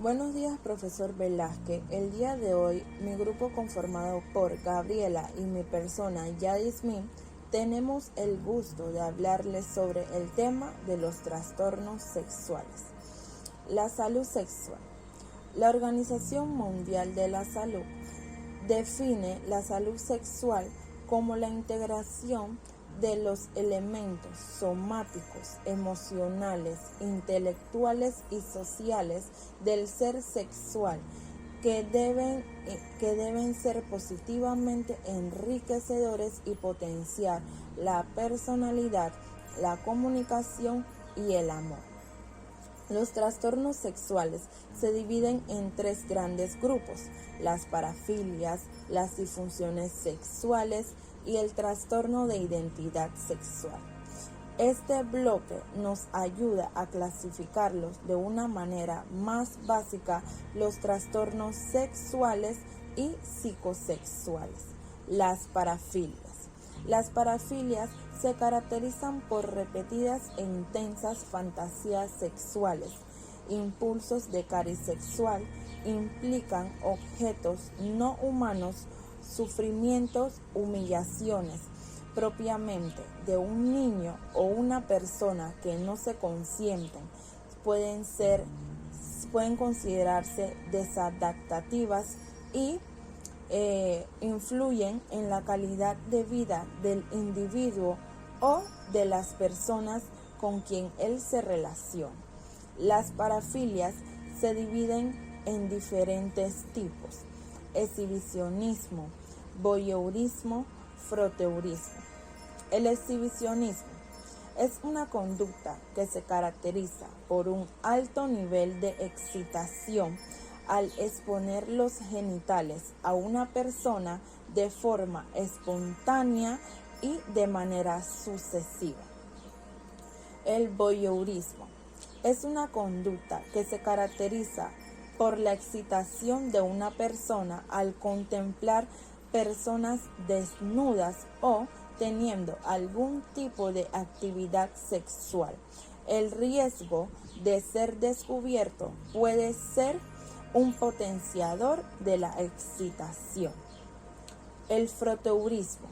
Buenos días, profesor Velázquez. El día de hoy, mi grupo conformado por Gabriela y mi persona Yadismin, tenemos el gusto de hablarles sobre el tema de los trastornos sexuales. La salud sexual. La Organización Mundial de la Salud define la salud sexual como la integración de los elementos somáticos, emocionales, intelectuales y sociales del ser sexual que deben ser positivamente enriquecedores y potenciar la personalidad, la comunicación y el amor. Los trastornos sexuales se dividen en tres grandes grupos: las parafilias, las disfunciones sexuales y el trastorno de identidad sexual. Este bloque nos ayuda a clasificarlos de una manera más básica los trastornos sexuales y psicosexuales. Las parafilias. Las parafilias se caracterizan por repetidas e intensas fantasías sexuales, impulsos de cariz sexual, implican objetos no humanos, sufrimientos, humillaciones propiamente de un niño o una persona que no se consienten, pueden considerarse desadaptativas y influyen en la calidad de vida del individuo o de las personas con quien él se relaciona. Las parafilias se dividen en diferentes tipos: exhibicionismo, voyeurismo, froteurismo. El exhibicionismo es una conducta que se caracteriza por un alto nivel de excitación al exponer los genitales a una persona de forma espontánea y de manera sucesiva. El voyeurismo es una conducta que se caracteriza por la excitación de una persona al contemplar personas desnudas o teniendo algún tipo de actividad sexual. El riesgo de ser descubierto puede ser un potenciador de la excitación. El froteurismo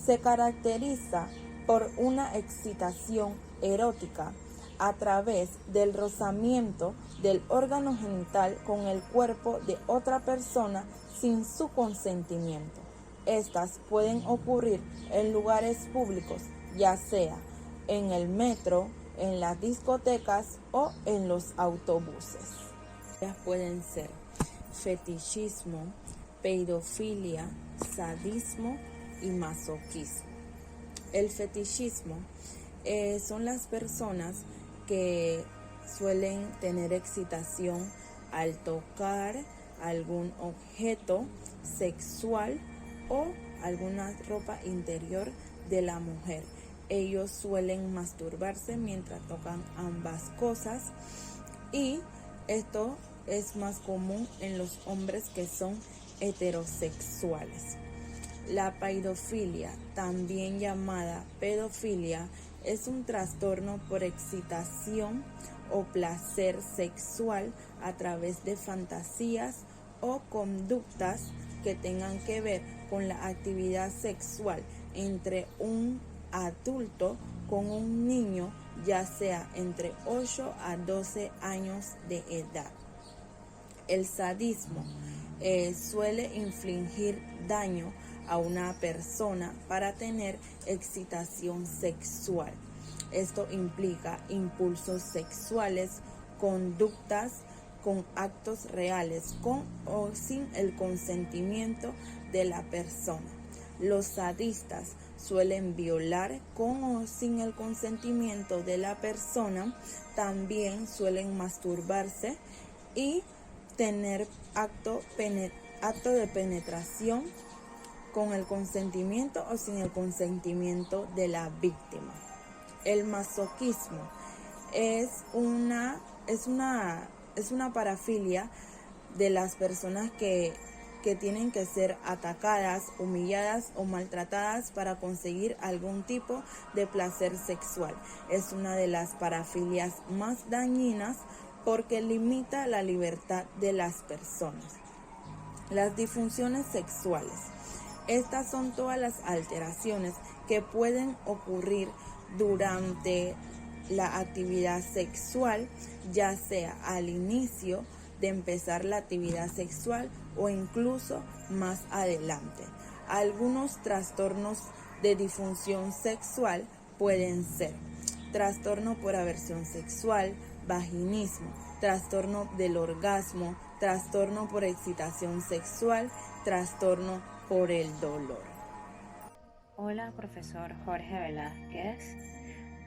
se caracteriza por una excitación erótica a través del rozamiento del órgano genital con el cuerpo de otra persona sin su consentimiento. Estas pueden ocurrir en lugares públicos, ya sea en el metro, en las discotecas o en los autobuses. Pueden ser fetichismo, pedofilia, sadismo y masoquismo. El fetichismo son las personas que suelen tener excitación al tocar algún objeto sexual o alguna ropa interior de la mujer. Ellos suelen masturbarse mientras tocan ambas cosas, y esto es más común en los hombres que son heterosexuales. La paidofilia, también llamada pedofilia, es un trastorno por excitación o placer sexual a través de fantasías o conductas que tengan que ver con la actividad sexual entre un adulto con un niño, ya sea entre 8 a 12 años de edad. El sadismo suele infligir daño a una persona para tener excitación sexual. Esto implica impulsos sexuales, conductas con actos reales con o sin el consentimiento de la persona. Los sadistas suelen violar con o sin el consentimiento de la persona, también suelen masturbarse y tener acto de penetración con el consentimiento o sin el consentimiento de la víctima. El masoquismo es una parafilia de las personas que tienen que ser atacadas, humilladas o maltratadas para conseguir algún tipo de placer sexual. Es una de las parafilias más dañinas porque limita la libertad de las personas. Las disfunciones sexuales. Estas son todas las alteraciones que pueden ocurrir durante la actividad sexual, ya sea al inicio de empezar la actividad sexual o incluso más adelante. Algunos trastornos de disfunción sexual pueden ser trastorno por aversión sexual, vaginismo, trastorno del orgasmo, trastorno por excitación sexual, trastorno por el dolor. Hola, profesor Jorge Velázquez.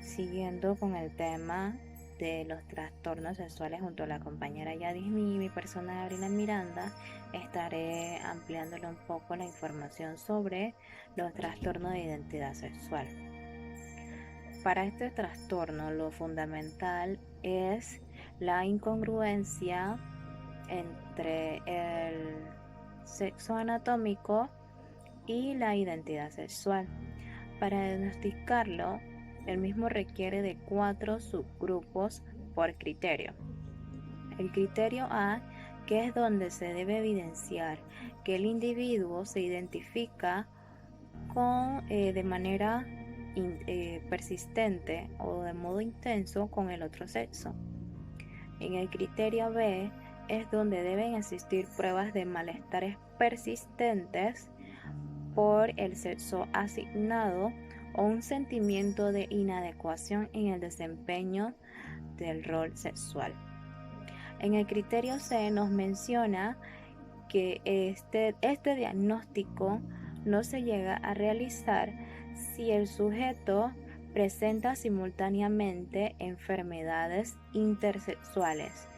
Siguiendo con el tema de los trastornos sexuales junto a la compañera Yadismi y mi persona Gabriela Miranda, estaré ampliándole un poco la información sobre los trastornos de identidad sexual. Para este trastorno, lo fundamental es la incongruencia entre el sexo anatómico y la identidad sexual. Para diagnosticarlo, el mismo requiere de 4 subgrupos por criterio. El criterio A, que es donde se debe evidenciar que el individuo se identifica de manera persistente o de modo intenso con el otro sexo. En el criterio B es donde deben existir pruebas de malestares persistentes por el sexo asignado o un sentimiento de inadecuación en el desempeño del rol sexual. En el criterio C nos menciona que este diagnóstico no se llega a realizar si el sujeto presenta simultáneamente enfermedades intersexuales,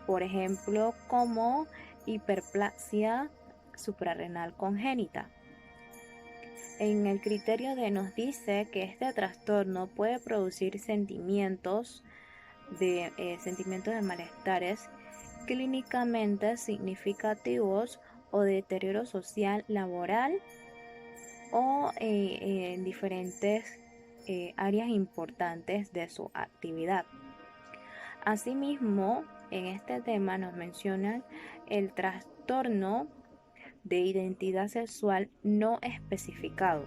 por ejemplo, como hiperplasia suprarrenal congénita. En el criterio D nos dice que este trastorno puede producir sentimientos de malestares clínicamente significativos o deterioro social, laboral o en diferentes áreas importantes de su actividad. Asimismo, en este tema nos mencionan el trastorno de identidad sexual no especificado.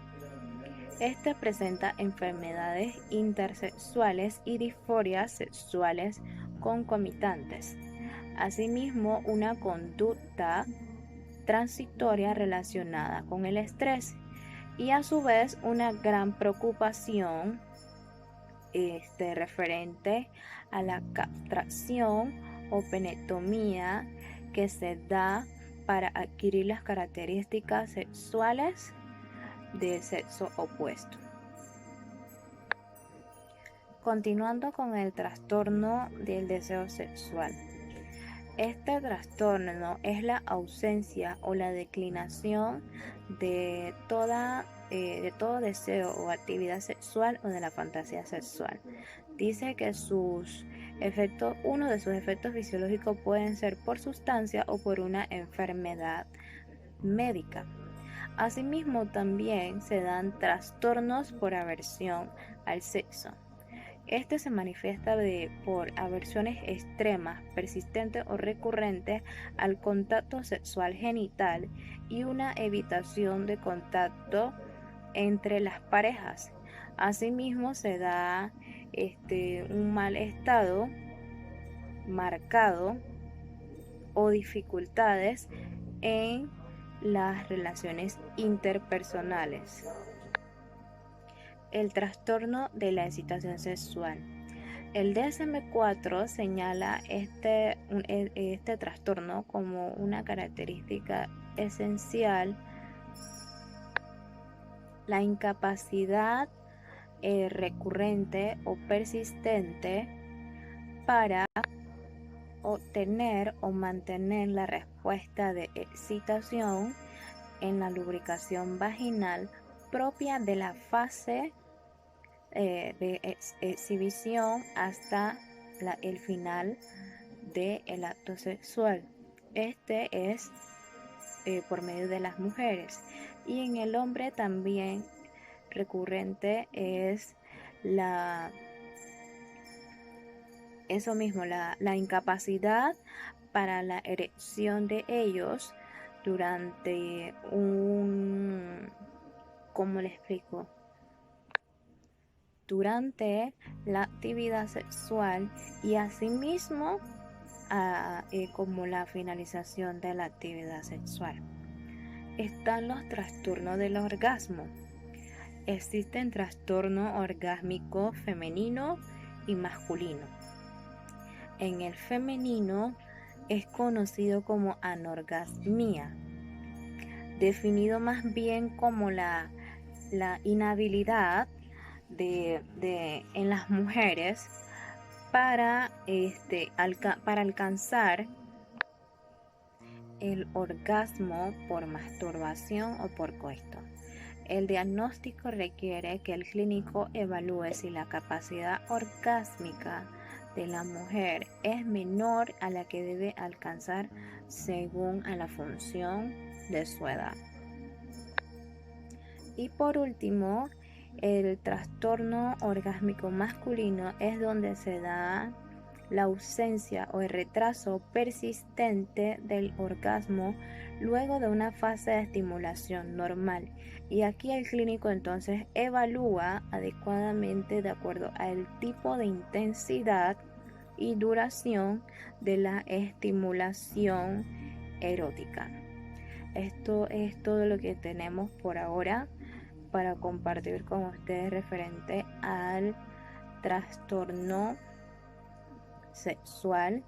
Este presenta enfermedades intersexuales y disforias sexuales concomitantes. Asimismo, una conducta transitoria relacionada con el estrés y a su vez una gran preocupación referente a la castración o penectomía que se da para adquirir las características sexuales del sexo opuesto. Continuando con el trastorno del deseo sexual. Este trastorno es la ausencia o la declinación de todo deseo o actividad sexual o de la fantasía sexual. Dice que uno de sus efectos fisiológicos pueden ser por sustancia o por una enfermedad médica. Asimismo, también se dan trastornos por aversión al sexo. Este se manifiesta por aversiones extremas, persistentes o recurrentes al contacto sexual genital y una evitación de contacto entre las parejas. Asimismo, se da un mal estado marcado o dificultades en las relaciones interpersonales. El trastorno de la excitación sexual. El DSM-4 señala este trastorno como una característica esencial, la incapacidad recurrente o persistente para obtener o mantener la respuesta de excitación en la lubricación vaginal propia de la fase de exhibición hasta el final del acto sexual. Este es por medio de las mujeres, y en el hombre también recurrente es la eso mismo, la incapacidad para la erección de ellos durante ¿cómo le explico? Durante la actividad sexual y asimismo como la finalización de la actividad sexual. Están los trastornos del orgasmo. Existen trastorno orgásmico femenino y masculino. En el femenino es conocido como anorgasmia, definido más bien como la inhabilidad en las mujeres para alcanzar el orgasmo por masturbación o por coito. El diagnóstico requiere que el clínico evalúe si la capacidad orgásmica de la mujer es menor a la que debe alcanzar según a la función de su edad. Y por último, el trastorno orgásmico masculino es donde se da la ausencia o el retraso persistente del orgasmo luego de una fase de estimulación normal. Y aquí el clínico entonces evalúa adecuadamente de acuerdo al tipo de intensidad y duración de la estimulación erótica. Esto es todo lo que tenemos por ahora para compartir con ustedes referente al trastorno sexual,